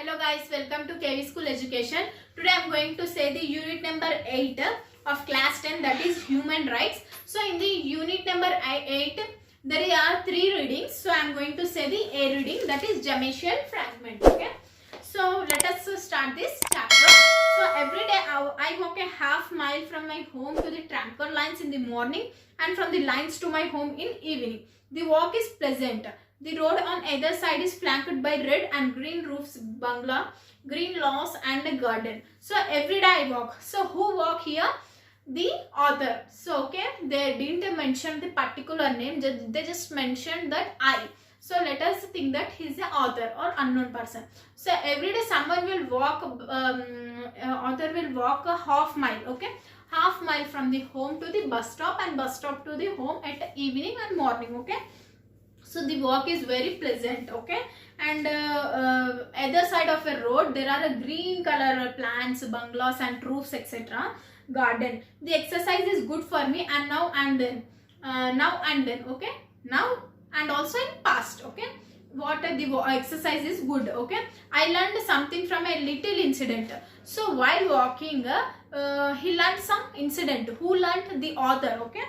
Hello guys, welcome to KV School Education. Today I am going to say the unit number 8 of class 10, that is human rights. So in the unit number 8 there are 3 readings. So I am going to say the A reading, that is Jamaican fragment. Okay. So let us start this chapter. So every day I walk a half mile from my home to the tramcar lines in the morning and from the lines to my home in evening. The walk is pleasant. The road on either side is flanked by red and green roofs, bungalow, green lawns and a garden. So every day I walk. So who walk here? The author. So okay, they didn't mention the particular name. They just mentioned that I. So let us think that he is the author or unknown person. So every day someone will walk, author will walk a half mile. Okay, half mile from the home to the bus stop and bus stop to the home at evening and morning. Okay. So the walk is very pleasant, okay, and other side of a road there are a green color plants, bungalows and roofs, etc. Garden. The exercise is good for me and now and then, okay, now and also in past, okay. What the exercise is good, okay. I learned something from a little incident. So while walking, he learned some incident. Who learned? The author, okay.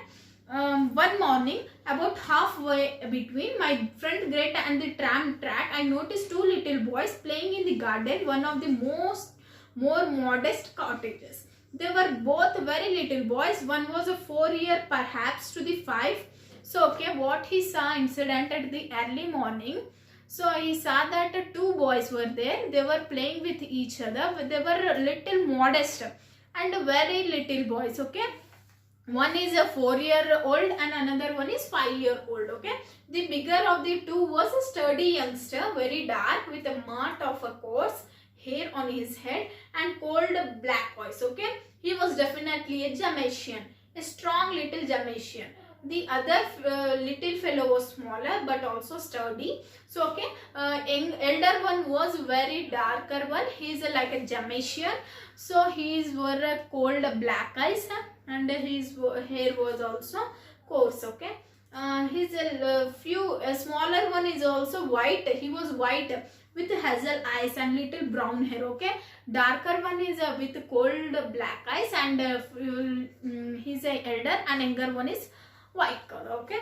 One morning, about halfway between my front gate and the tram track, I noticed two little boys playing in the garden, one of the more modest cottages. They were both very little boys. One was a 4-year, perhaps to the 5. So, okay, what he saw incident at the early morning. So, he saw that two boys were there. They were playing with each other. They were little modest and very little boys, okay. One is a 4-year-old and another one is 5-year-old, okay. The bigger of the two was a sturdy youngster, very dark, with a mat of a coarse hair on his head and cold black voice, okay. He was definitely a Jamaican, a strong little Jamaican. The other little fellow was smaller but also sturdy. So, okay, elder one was very darker one. He is like a Jamaican. So, his were a cold black eyes and his hair was also coarse, okay. His smaller one is also white. He was white with hazel eyes and little brown hair, okay. Darker one is with cold black eyes and he's a elder, and younger one is white color, okay.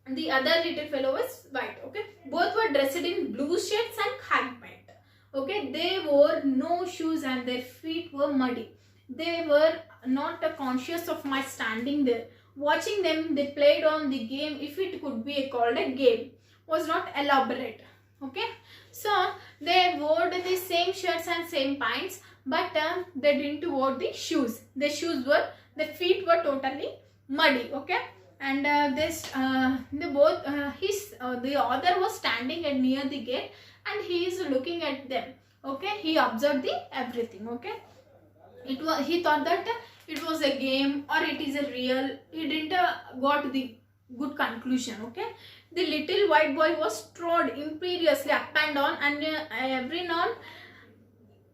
The other little fellow was white, okay. Both were dressed in blue shirts and khaki pant, okay. They wore no shoes and their feet were muddy. They were not conscious of my standing there. Watching them, they played on the game, if it could be called a game, was not elaborate, okay. So they wore the same shirts and same pants, but they didn't wear the shoes. The feet were totally muddy, okay. And the author was standing near the gate and he is looking at them, okay. He observed everything, okay. He thought that it was a game or it is a real. He didn't got the good conclusion, okay. The little white boy was strode imperiously up and down and every now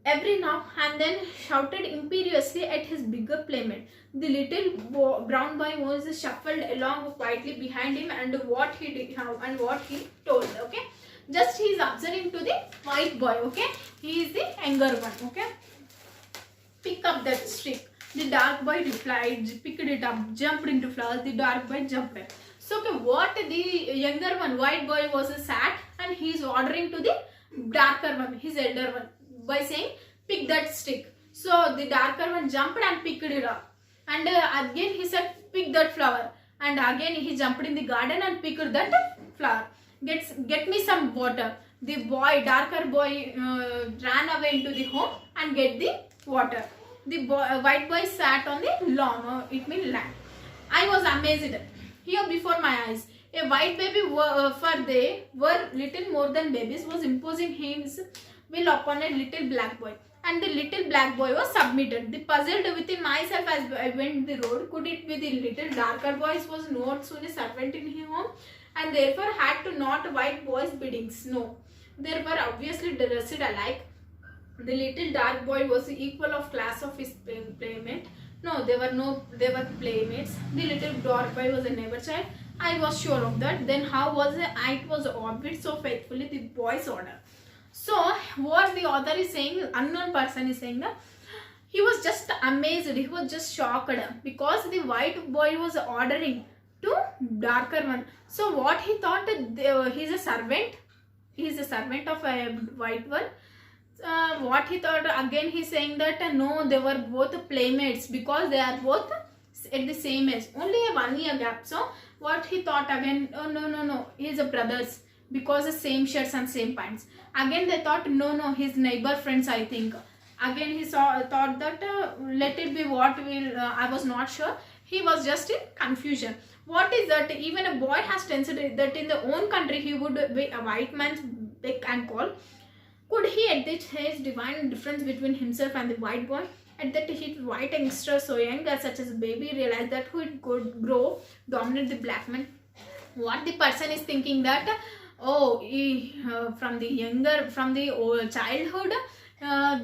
and then shouted imperiously at his bigger playmate. The little brown boy was shuffled along quietly behind him and what he did and what he told, okay. Just he is observing to the white boy, okay. He is the younger one, okay. Pick up that stick. The dark boy replied, picked it up, jumped into flowers. The dark boy jumped. So, okay, what the younger one, white boy, was sat and he is ordering to the darker one, his elder one, by saying, pick that stick. So, the darker one jumped and picked it up. And again he said, pick that flower. And again he jumped in the garden and picked that flower. Get me some water. The darker boy ran away into the home and get the water. The white boy sat on the lawn, it means land. I was amazed. Here before my eyes, a white baby, for they were little more than babies, was imposing his will upon a little black boy. And the little black boy was submitted. The puzzled within myself as I went the road, could it be the little darker boys was not soon a servant in his home and therefore had to not white boys' biddings? No, they were obviously dressed alike. The little dark boy was the equal of class of his playmate. No, they were playmates. The little dark boy was a neighbor child. I was sure of that. Then how was it? It was obeyed so faithfully the boy's order. So what the author is saying, unknown person is saying that he was just amazed, he was just shocked because the white boy was ordering to darker one. So what he thought, he's a servant, he is a servant of a white one. What he thought, again he's saying that no, they were both playmates because they are both at the same age, only a 1 year gap. So what he thought again, oh no, he's a brothers because the same shirts and same pants. Again they thought no, his neighbor friends, I think. Again he thought that let it be what will, I was not sure. He was just in confusion. What is that? Even a boy has tendency that in the own country he would be a white man's beck and call. Could he at this age divine difference between himself and the white boy? At that age, white youngster so young such as a baby realized that he could grow, dominate the black man. What the person is thinking that, oh, from the old childhood,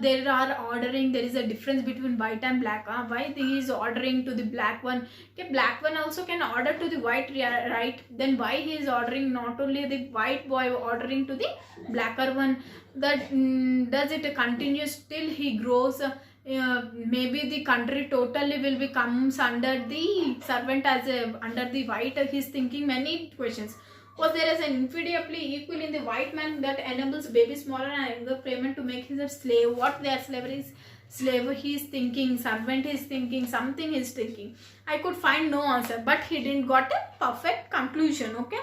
there are ordering, there is a difference between white and black. Why he is ordering to the black one? Okay, black one also can order to the white, right? Then why he is ordering not only the white boy ordering to the blacker one? That does it continue till he grows? Maybe the country totally will becomes under the servant as a under the white. He's thinking many questions. Was there is an infidelity equal in the white man that enables baby smaller and younger payment to make him a slave? What their slavery is? Slave he is thinking, servant is thinking, something is thinking. I could find no answer, but he didn't got a perfect conclusion. Okay,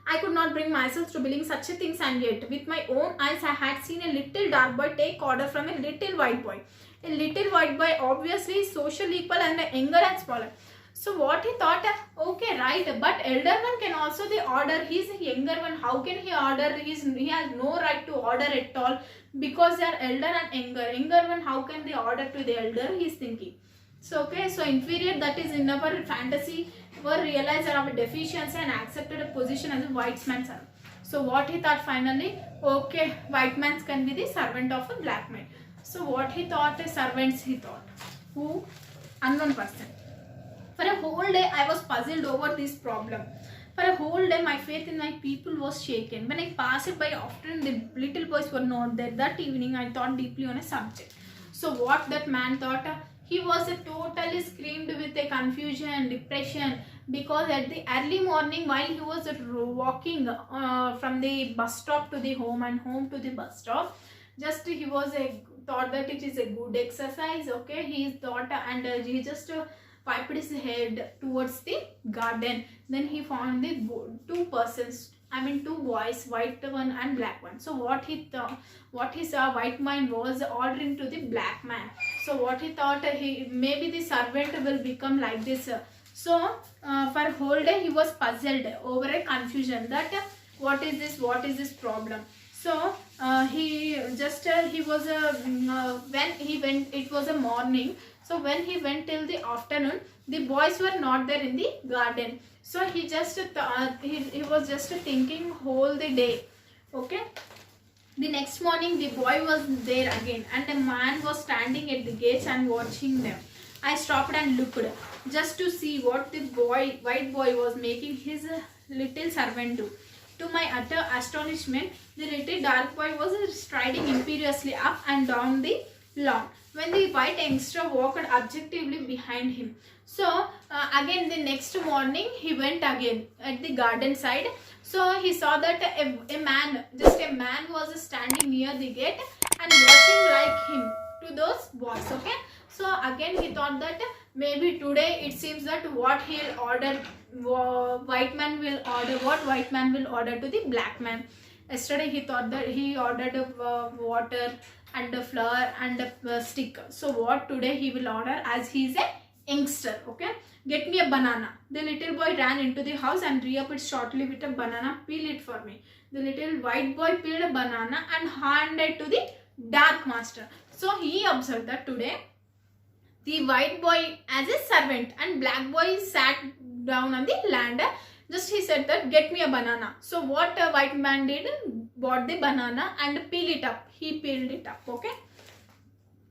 I could not bring myself to believe such a things, and yet with my own eyes I had seen a little dark boy take order from a little white boy. A little white boy obviously is social equal and younger and smaller. So what he thought, okay, right, but elder one can also the order. He's a younger one. How can he order? He has no right to order at all because they are elder and younger. Younger one, how can they order to the elder? He's thinking. So okay, so inferior, that is in our fantasy, were realized our deficiency and accepted a position as a white man's servant. So what he thought finally, okay, white man can be the servant of a black man. So what he thought, servants he thought. Who? Unknown person. For a whole day I was puzzled over this problem. For a whole day my faith in my people was shaken. When I passed by often, the little boys were not there. That evening I thought deeply on a subject. So what that man thought, he was totally screamed with a confusion and depression because at the early morning while he was walking from the bus stop to the home and home to the bus stop, just he was thought that it is a good exercise. Okay, he thought and he just wiped his head towards the garden. Then he found the two persons, I mean two boys, white one and black one. So what he thought, what he saw, white man was ordering to the black man. So what he thought, he maybe the servant will become like this. So for whole day he was puzzled over a confusion that what is this problem. So he just he was when he went, it was a morning. So when he went till the afternoon, the boys were not there in the garden. So he just he was just thinking whole the day. Okay. The next morning the boy was there again and the man was standing at the gates and watching them. I stopped and looked just to see what the white boy was making his little servant do. To my utter astonishment, the little dark boy was striding imperiously up and down the lawn when the white youngster walked objectively behind him. So again the next morning he went again at the garden side. So he saw that a man was standing near the gate and watching like him to those boys. Okay, so again he thought that maybe today it seems that what he'll order, white man will order to the black man. Yesterday he thought that he ordered water and a flower and a stick. So what today he will order, as he is a youngster. Okay, get me a banana. The little boy ran into the house and reappeared shortly with a banana. Peel it for me. The little white boy peeled a banana and handed to the dark master. So he observed that today the white boy as a servant and black boy sat down on the land. Just he said that get me a banana. So what a white man did, bought the banana and peel it up. He peeled it up. Okay,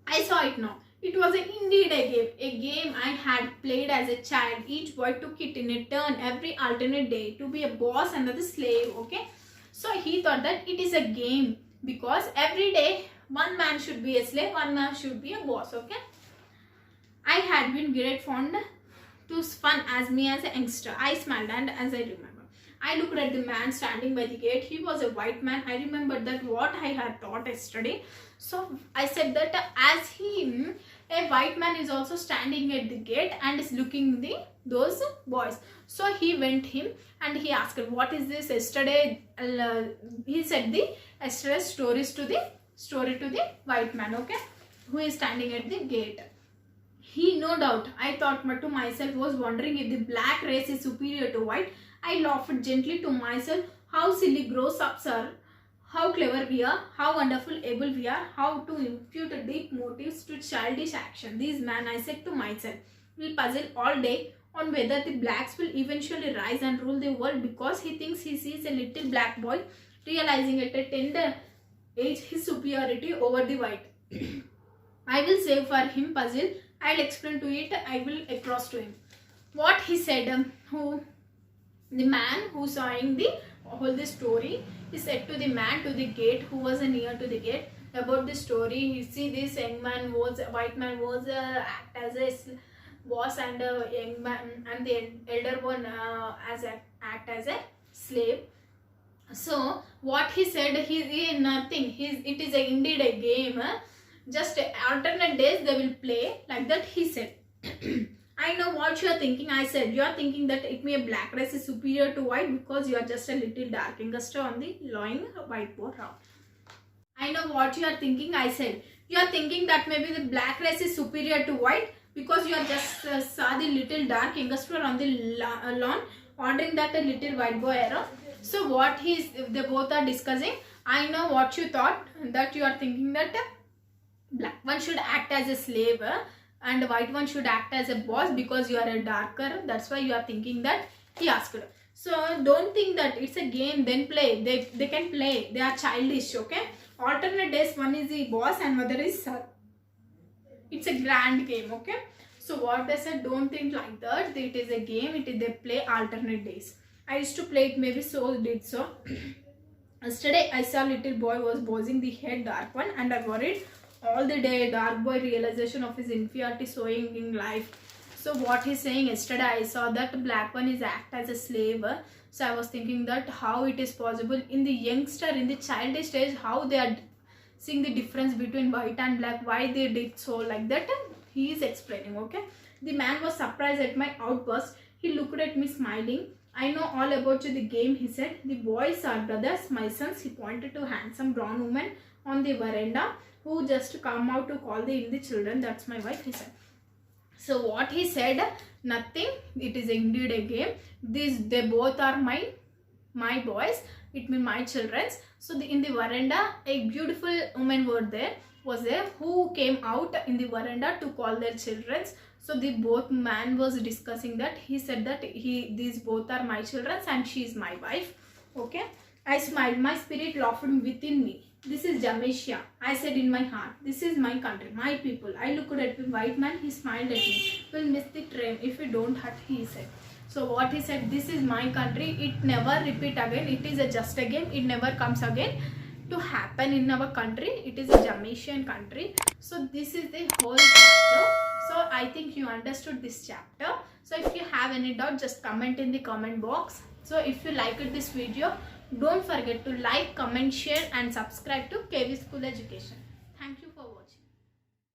I saw it now. It was indeed a game I had played as a child. Each boy took it in a turn every alternate day to be a boss and the slave. Okay, so he thought that it is a game because every day one man should be a slave, one man should be a boss. Okay. I had been great fond to fun as me as a youngster. I smiled, and as I remember, I looked at the man standing by the gate. He was a white man. I remembered that what I had thought yesterday. So I said that as him, a white man is also standing at the gate and is looking those boys. So he went him and he asked, what is this yesterday? He said the yesterday story to the white man, okay, who is standing at the gate. He, no doubt, I thought to myself, was wondering if the black race is superior to white. I laughed gently to myself. How silly grown-ups are. How clever we are. How wonderful able we are. How to impute deep motives to childish action. These men, I said to myself, will puzzle all day on whether the blacks will eventually rise and rule the world, because he thinks he sees a little black boy realizing at a tender age his superiority over the white. I will save for him puzzle. I'll explain to it. I will across to him. What he said, the man who saying the whole the story, he said to the man to the gate who was near to the gate about the story. He see this young man was, white man was act as a boss, and young man and the elder one act as a slave. So what he said, he nothing. It is indeed a game. Just alternate days they will play like that, he said. I know what you are thinking, I said. You are thinking that it may a black race is superior to white because you are just a little dark youngster on the lying whiteboard round. I know what you are thinking, I said. You are thinking that maybe the black race is superior to white because you are just saw the little dark youngster on the lawn ordering that a little white boy around. So what they both are discussing. I know what you thought, that you are thinking that black one should act as a slave and white one should act as a boss because you are a darker. That's why you are thinking that, he asked. So don't think that it's a game, then play. They can play. They are childish, okay. Alternate days, one is the boss and other is son. It's a grand game, okay. So what they said, don't think like that. It is a game. They play alternate days. I used to play it, maybe so did so. Yesterday I saw little boy was bossing the head dark one, and I worried all the day. Dark boy realization of his inferiority showing in life. So what he's saying, yesterday I saw that black one is act as a slave. So I was thinking that how it is possible in the youngster, in the childish stage, how they are seeing the difference between white and black, why they did so like that. He is explaining, okay. The man was surprised at my outburst. He looked at me smiling. I know all about you, the game, he said. The boys are brothers, my sons. He pointed to handsome brown woman on the veranda who just come out to call in the children. That's my wife, he said. So what he said, nothing. It is indeed a game. They both are my boys. It means my children's. So in the veranda, a beautiful woman was there who came out in the veranda to call their children's. So the both man was discussing that. He said that these both are my children and she is my wife. Okay. I smiled. My spirit laughed within me. This is Jamaica, I said in my heart. This is my country, my people. I looked at the white man. He smiled at me. We'll miss the train if we don't hurt, he said. So what he said, this is my country. It never repeat again. It is just a game. It never comes again to happen in our country. It is a Jamaican country. So this is the whole chapter. So I think you understood this chapter. So if you have any doubt, just comment in the comment box. So if you liked this video, don't forget to like, comment, share and subscribe to KV School Education. Thank you for